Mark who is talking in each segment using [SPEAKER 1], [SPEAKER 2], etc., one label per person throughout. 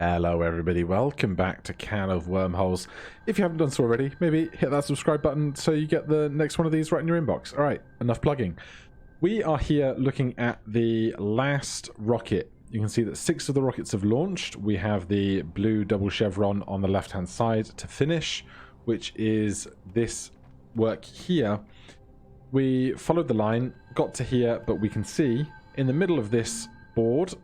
[SPEAKER 1] Hello everybody, welcome back to Can of Wormholes. If you haven't done so already, maybe hit that subscribe button so you get the next one of these right in your inbox. Alright, enough plugging. We are here looking at the last rocket. You can see that 6 of the rockets have launched. We have the blue double chevron on the left hand side to finish, which is this work here. We followed the line, got to here, but we can see in the middle of this board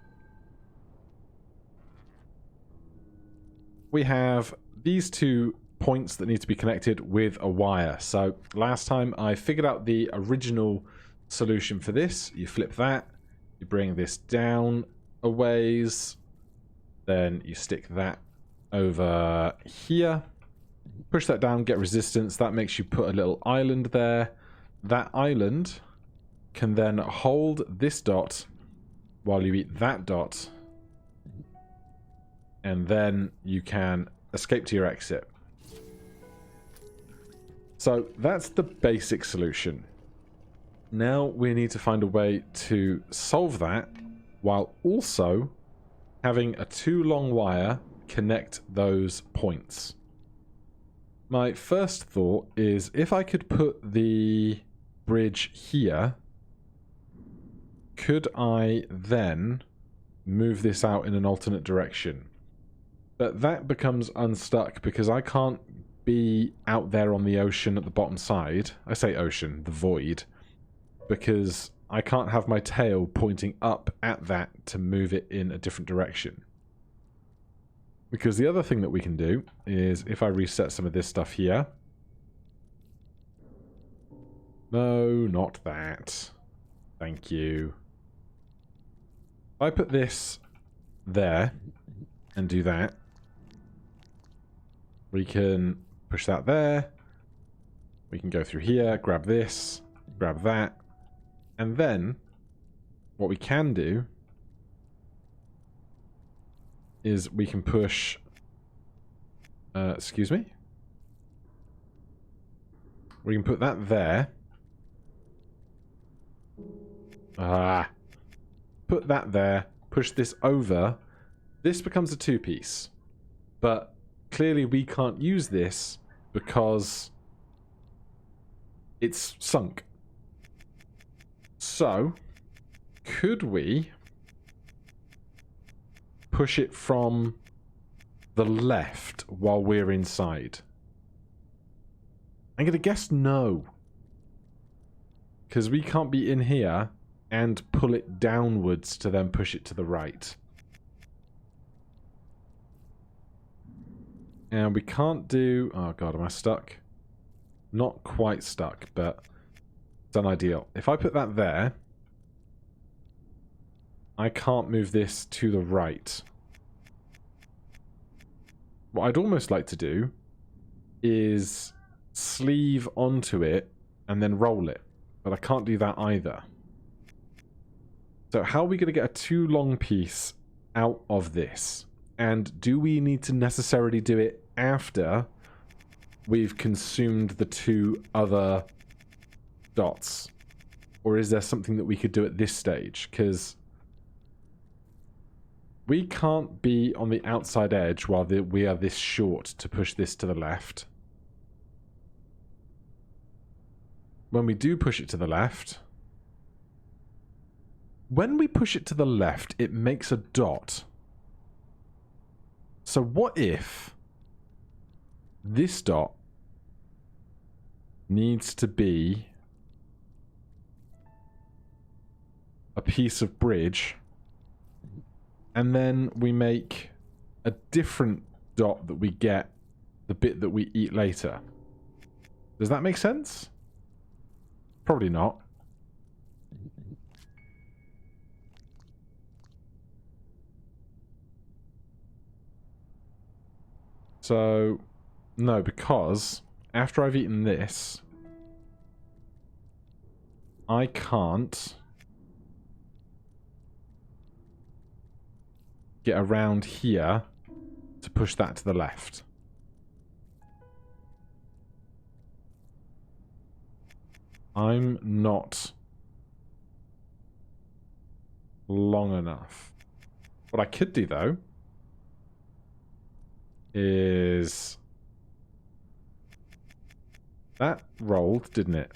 [SPEAKER 1] we have these 2 points that need to be connected with a wire. So last time I figured out the original solution for this. You flip that, you bring this down a ways, then you stick that over here, push that down, get resistance. That makes you put a little island there. That island can then hold this dot while you eat that dot, and then you can escape to your exit. So that's the basic solution. Now we need to find a way to solve that while also having a 2 long wire connect those points. My first thought is if I could put the bridge here, could I then move this out in an alternate direction? But that becomes unstuck because I can't be out there on the ocean at the bottom side. I say ocean, the void, because I can't have my tail pointing up at that to move it in a different direction. Because the other thing that we can do is if I reset some of this stuff here. No, not that. Thank you. If I put this there and do that, we can push that there. We can go through here, grab this, grab that. And then what we can do is we can push... excuse me? We can put that there. Put that there, push this over. This becomes a 2-piece. But clearly we can't use this because it's sunk. So, could we push it from the left while we're inside? I'm going to guess no. Because we can't be in here and pull it downwards to then push it to the right. And we can't do... Oh god, am I stuck? Not quite stuck, but it's unideal. If I put that there, I can't move this to the right. What I'd almost like to do is sleeve onto it and then roll it. But I can't do that either. So how are we going to get a 2 long piece out of this? And do we need to necessarily do it after we've consumed the 2 other dots? Or is there something that we could do at this stage? Because we can't be on the outside edge while we are this short to push this to the left. When we do push it to the left, when we push it to the left, it makes a dot. So what if this dot needs to be a piece of bridge, and then we make a different dot that we get the bit that we eat later? Does that make sense? Probably not. So, no, because after I've eaten this, I can't get around here to push that to the left. I'm not long enough. What I could do, though, is... That rolled, didn't it?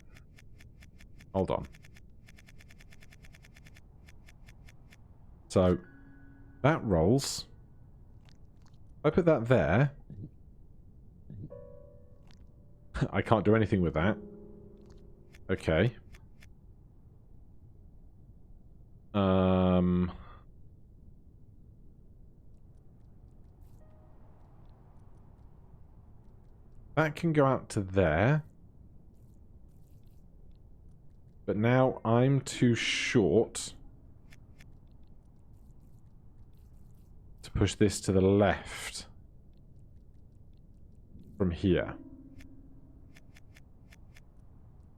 [SPEAKER 1] Hold on. So, that rolls. If I put that there... I can't do anything with that. Okay. That can go out to there. But now I'm too short to push this to the left from here.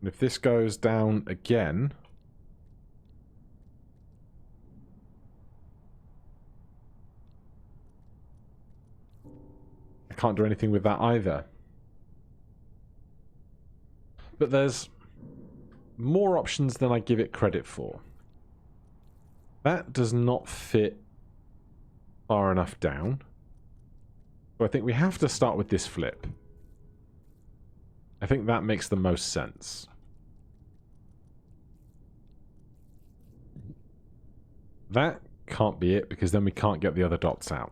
[SPEAKER 1] And if this goes down again... I can't do anything with that either. But there's more options than I give it credit for. That does not fit far enough down. So I think we have to start with this flip. I think that makes the most sense. That can't be it, because then we can't get the other dots out.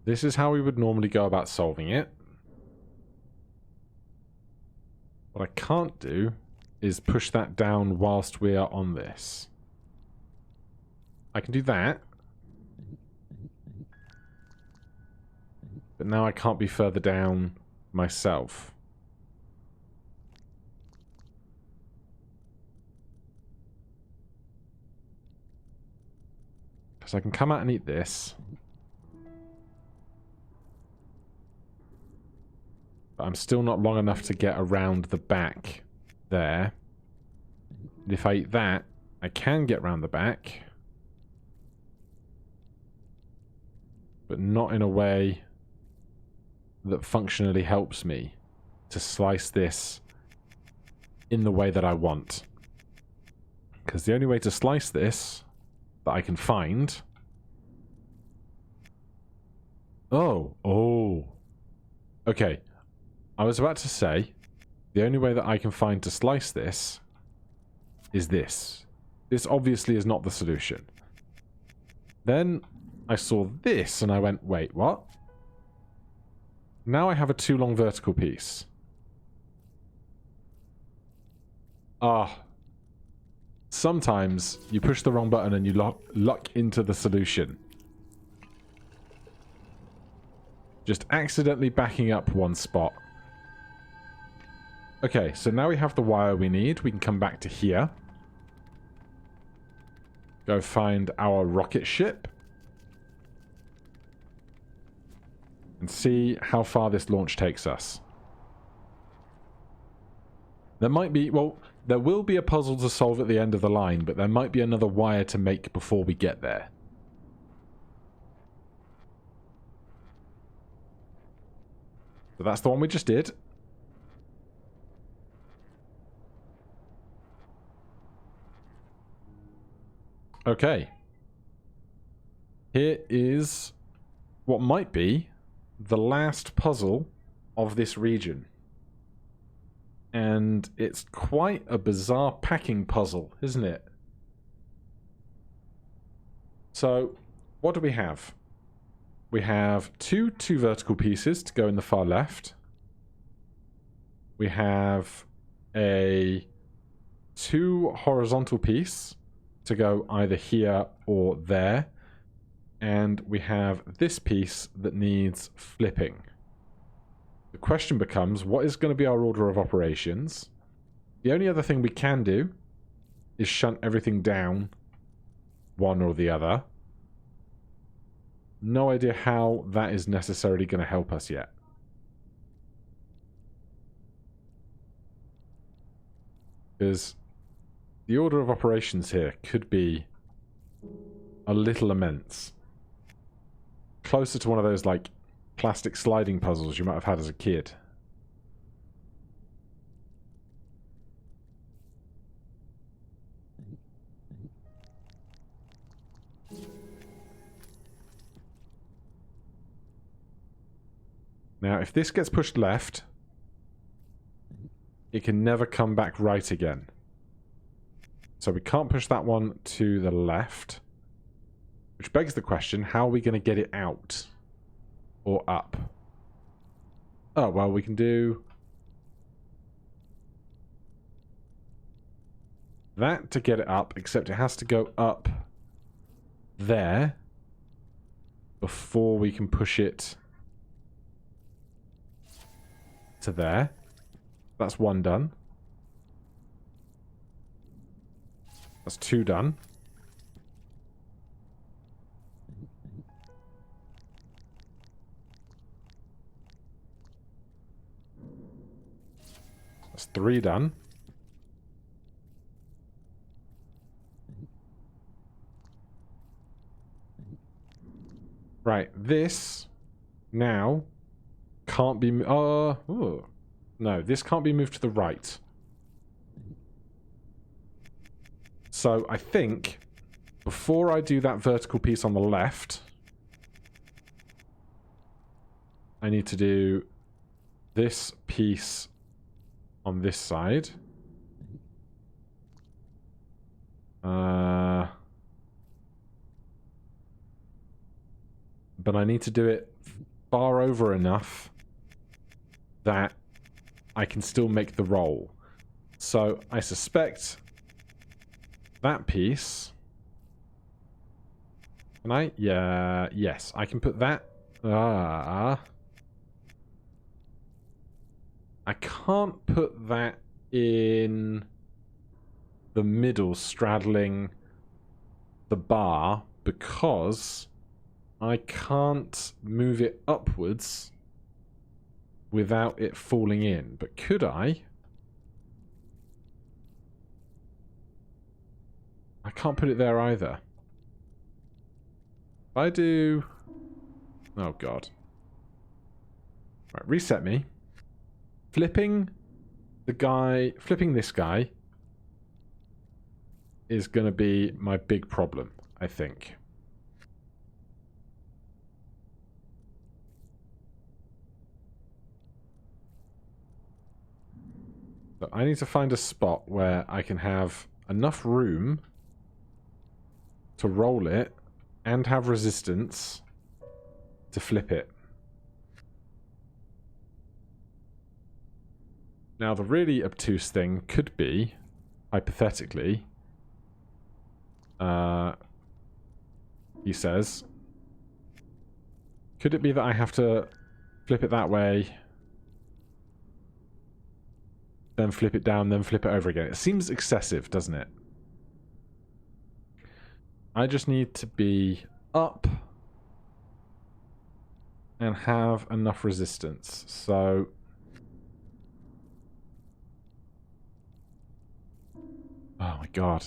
[SPEAKER 1] This is how we would normally go about solving it. What I can't do is push that down whilst we are on this. I can do that. But now I can't be further down myself. Because I can come out and eat this. But I'm still not long enough to get around the back there. And if I eat that, I can get around the back. But not in a way that functionally helps me to slice this in the way that I want. Because the only way to slice this that I can find... Oh. Okay. I was about to say, the only way that I can find to slice this is this. This obviously is not the solution. Then I saw this and I went, wait, what? Now I have a too long vertical piece. Sometimes you push the wrong button and you luck into the solution. Just accidentally backing up one spot. Okay, so now we have the wire we need. We can come back to here. Go find our rocket ship. And see how far this launch takes us. There might be... Well, there will be a puzzle to solve at the end of the line, but there might be another wire to make before we get there. So that's the one we just did. Okay. Here is what might be the last puzzle of this region. And it's quite a bizarre packing puzzle, isn't it? So, what do we have? We have two vertical pieces to go in the far left. We have a 2 horizontal piece to go either here or there. And we have this piece that needs flipping. The question becomes, what is going to be our order of operations? The only other thing we can do is shunt everything down one or the other. No idea how that is necessarily going to help us yet. Because the order of operations here could be a little immense. Closer to one of those, like, plastic sliding puzzles you might have had as a kid. Now, if this gets pushed left, it can never come back right again. So we can't push that one to the left. Which begs the question, how are we going to get it out? Or up? Oh, well, we can do that to get it up, except it has to go up there before we can push it to there. That's one done. That's two done. That's three done. Right, this now can't be... no, this can't be moved to the right. So I think before I do that vertical piece on the left, I need to do this piece on this side. But I need to do it far over enough that I can still make the roll. So I suspect that piece... Can I? Yeah, yes, I can put that... I can't put that in the middle straddling the bar because I can't move it upwards without it falling in. But could I? I can't put it there either. If I do... Oh, God. Right, reset me. Flipping this guy is going to be my big problem, I think. So I need to find a spot where I can have enough room to roll it and have resistance to flip it. Now, the really obtuse thing could be, hypothetically, he says, could it be that I have to flip it that way, then flip it down, then flip it over again? It seems excessive, doesn't it? I just need to be up and have enough resistance. So... Oh my God.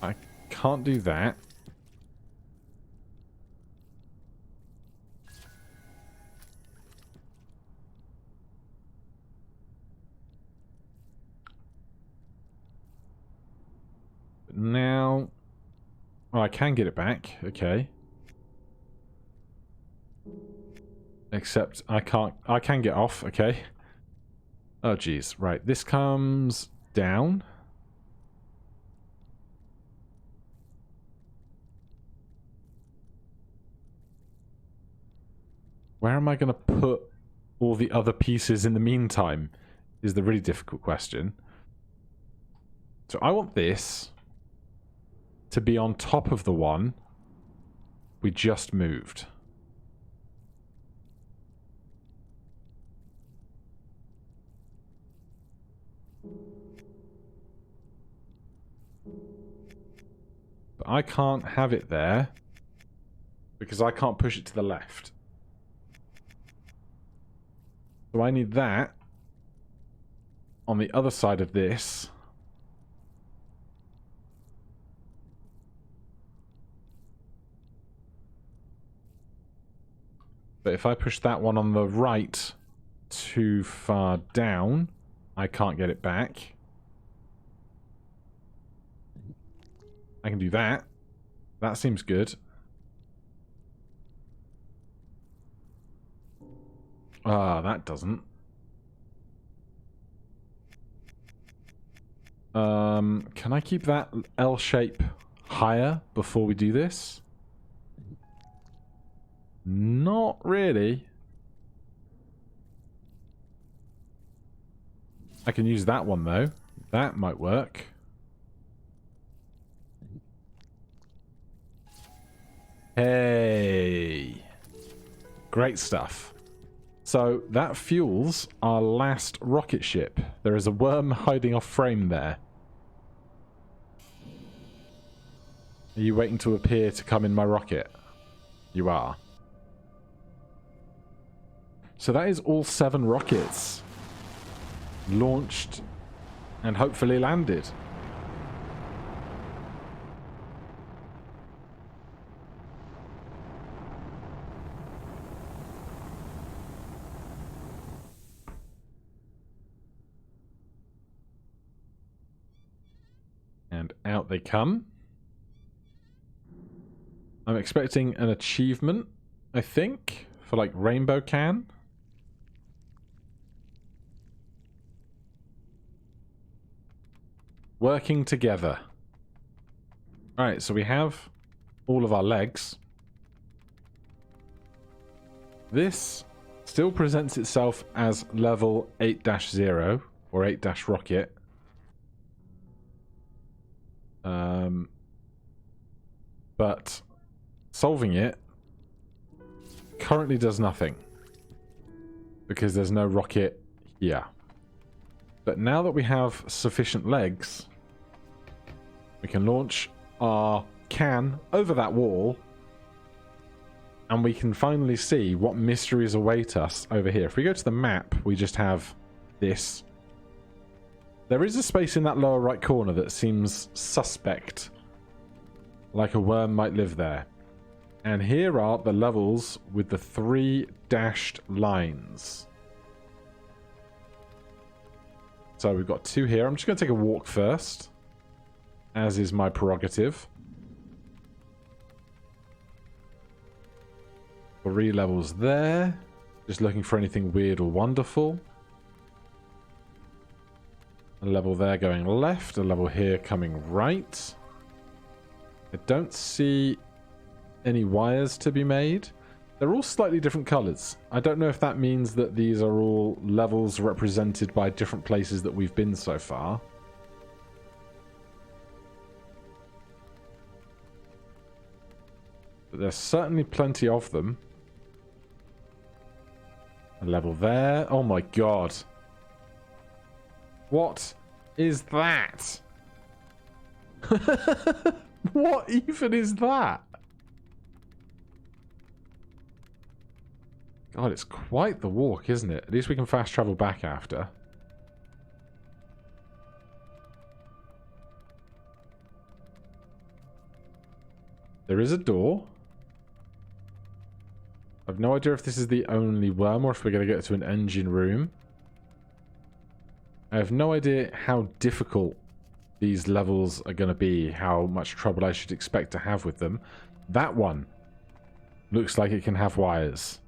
[SPEAKER 1] I can't do that. But now... Oh, I can get it back. Okay. Except I can't... I can get off. Okay. Oh, geez. Right. This comes down. Where am I going to put all the other pieces in the meantime is the really difficult question. So I want this to be on top of the one we just moved. But I can't have it there because I can't push it to the left. So I need that on the other side of this. But if I push that one on the right too far down, I can't get it back. I can do that. That seems good. Ah, that doesn't. Can I keep that L shape higher before we do this? Not really. I can use that one though. That might work. Hey. Great stuff. So that fuels our last rocket ship. There is a worm hiding off frame there. Are you waiting to appear to come in my rocket? You are. So that is all 7 rockets launched and hopefully landed. And out they come. I'm expecting an achievement, I think, for like Rainbow Can. Working together. Alright, so we have all of our legs. This still presents itself as level 8-0 or 8-rocket. But solving it currently does nothing because there's no rocket here. But now that we have sufficient legs, we can launch our can over that wall and we can finally see what mysteries await us over here. If we go to the map, we just have this. There is a space in that lower right corner that seems suspect, like a worm might live there. And here are the levels with the 3 dashed lines. So we've got 2 here. I'm just going to take a walk first, as is my prerogative. 3 levels there. Just looking for anything weird or wonderful. A level there going left. A level here coming right. I don't see any wires to be made. They're all slightly different colors. I don't know if that means that these are all levels represented by different places that we've been so far. But there's certainly plenty of them. A level there. Oh my god. What is that? What even is that? God, it's quite the walk, isn't it? At least we can fast travel back after. There is a door. I've no idea if this is the only worm or if we're going to get to an engine room. I have no idea how difficult these levels are going to be, how much trouble I should expect to have with them. That one looks like it can have wires.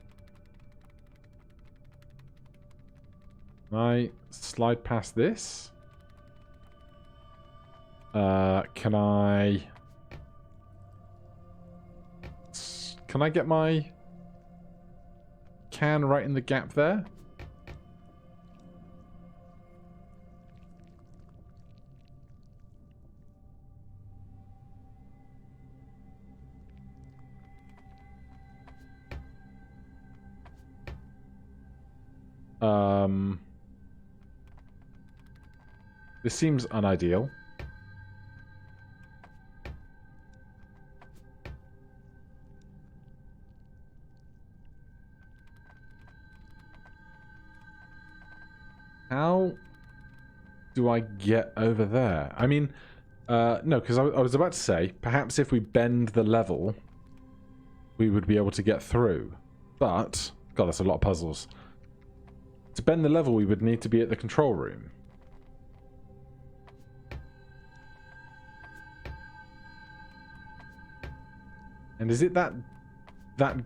[SPEAKER 1] Can I slide past this? Can I get my can right in the gap there? This seems unideal. How do I get over there? I mean, no, because I was about to say, perhaps if we bend the level, we would be able to get through. But, God, that's a lot of puzzles. To bend the level, we would need to be at the control room. And is it that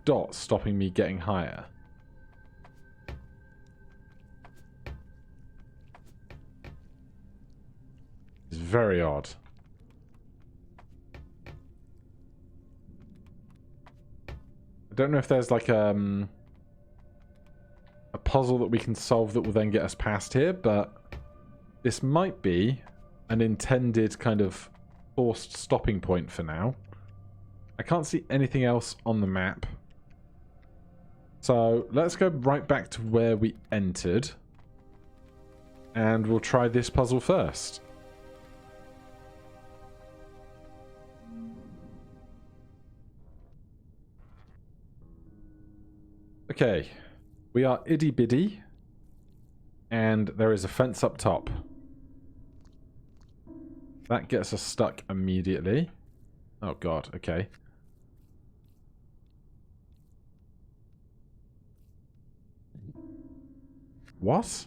[SPEAKER 1] dot stopping me getting higher? very odd. I don't know if there's like a puzzle that we can solve that will then get us past here, but this might be an intended kind of forced stopping point for now. I can't see anything else on the map. So let's go right back to where we entered. And we'll try this puzzle first. Okay. We are itty bitty. And there is a fence up top. That gets us stuck immediately. Oh god, okay. What?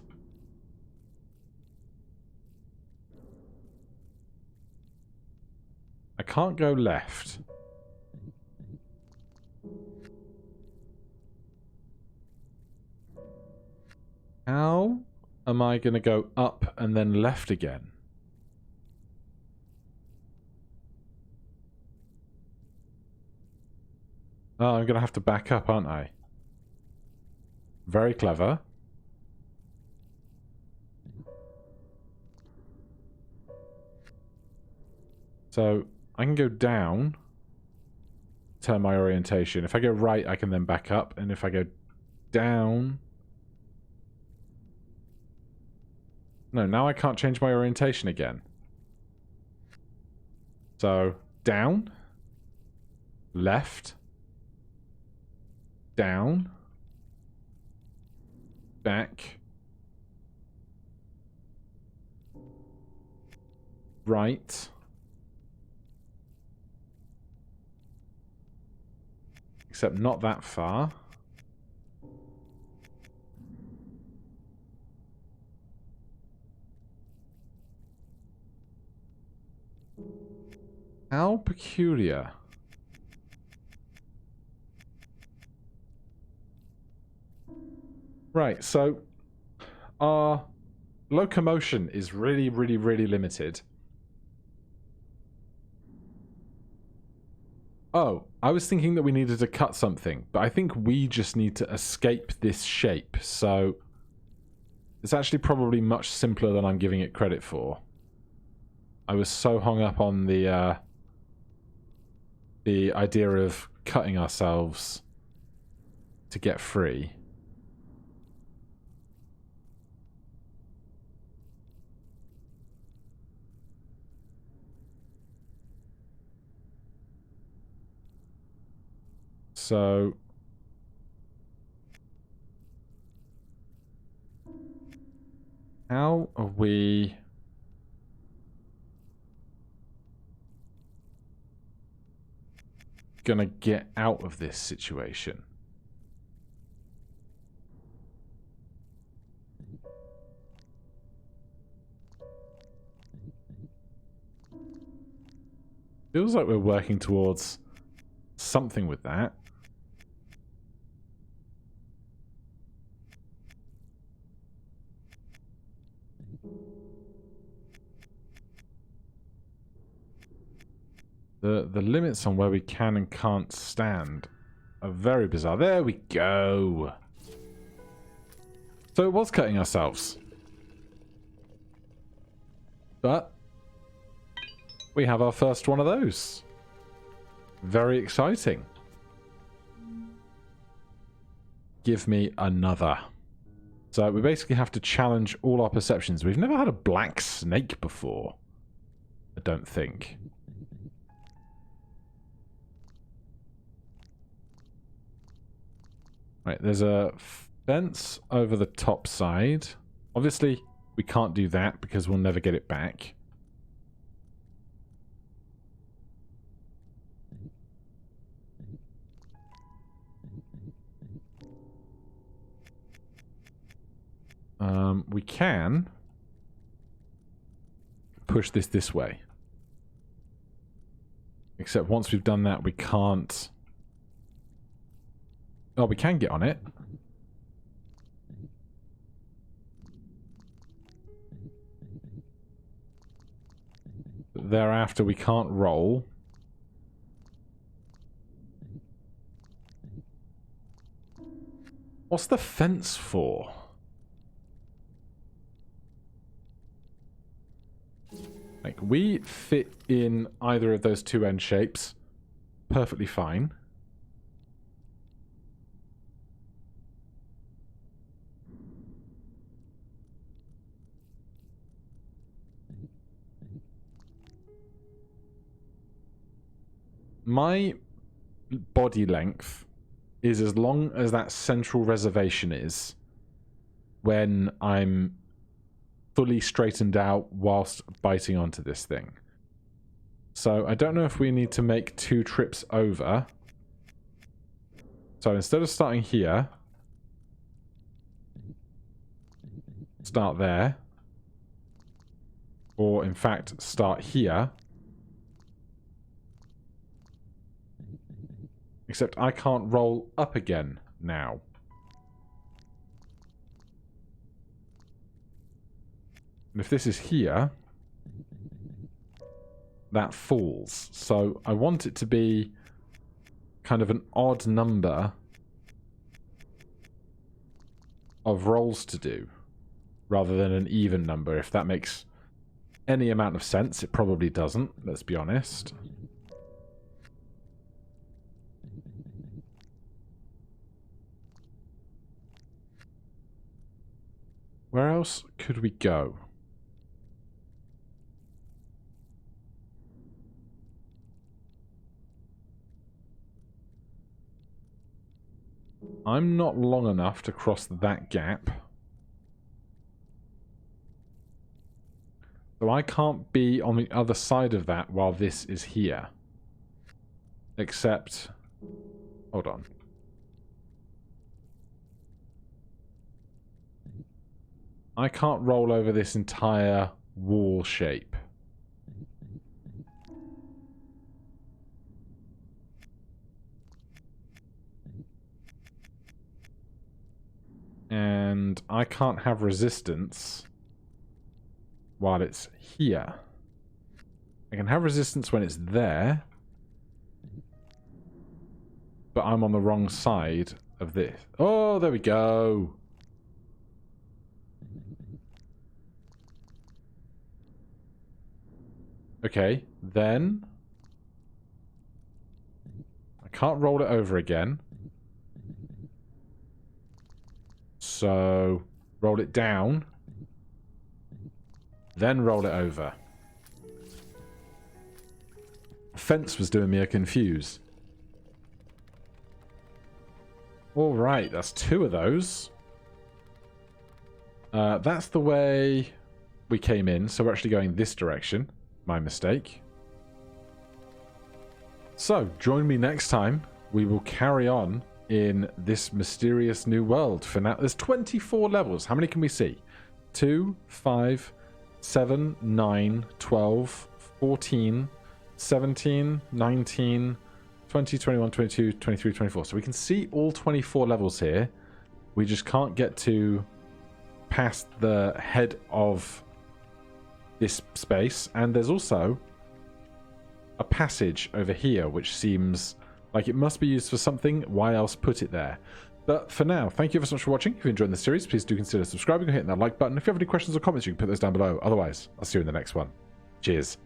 [SPEAKER 1] I can't go left. How am I going to go up and then left again? Oh, I'm going to have to back up, aren't I? Very clever. So, I can go down, turn my orientation. If I go right, I can then back up. And if I go down... No, now I can't change my orientation again. So, down, left, down, back, right, except not that far. How peculiar. Right, so our locomotion is really, really, really limited. Oh, I was thinking that we needed to cut something, but I think we just need to escape this shape, so it's actually probably much simpler than I'm giving it credit for. I was so hung up on the idea of cutting ourselves to get free. So how are we gonna get out of this situation? Feels like we're working towards something with that. The limits on where we can and can't stand are very bizarre. There we go. So it was cutting ourselves. But we have our first one of those. Very exciting. Give me another. So we basically have to challenge all our perceptions. We've never had a black snake before. I don't think. Right, there's a fence over the top side. Obviously, we can't do that because we'll never get it back. We can push this way. Except once we've done that, we can't... Oh, we can get on it. thereafter we can't roll. What's the fence for? Like, we fit in either of those two end shapes perfectly fine. My body length is as long as that central reservation is when I'm fully straightened out whilst biting onto this thing. So I don't know if we need to make 2 trips over. So instead of starting here, start there. Or in fact, start here. Except I can't roll up again now. And if this is here, that falls. So I want it to be kind of an odd number of rolls to do, rather than an even number. If that makes any amount of sense, it probably doesn't, let's be honest. Where else could we go? I'm not long enough to cross that gap. So I can't be on the other side of that while this is here. Except... hold on. I can't roll over this entire wall shape. And I can't have resistance while it's here. I can have resistance when it's there, but I'm on the wrong side of this. Oh, there we go. Okay, then I can't roll it over again. So roll it down, then roll it over. Fence was doing me a confuse. All right, that's 2 of those. That's the way we came in, so we're actually going this direction. My mistake. So, join me next time. We will carry on in this mysterious new world. For now, there's 24 levels. How many can we see? 2, 5, 7, 9, 12, 14, 17, 19, 20, 21, 22, 23, 24. So we can see all 24 levels here. We just can't get to past the head of this space, and there's also a passage over here which seems like it must be used for something. Why else put it there? But for now, thank you ever so much for watching. If you enjoyed the series, please do consider subscribing and hitting that like button. If you have any questions or comments, you can put those down below. Otherwise, I'll see you in the next one. Cheers.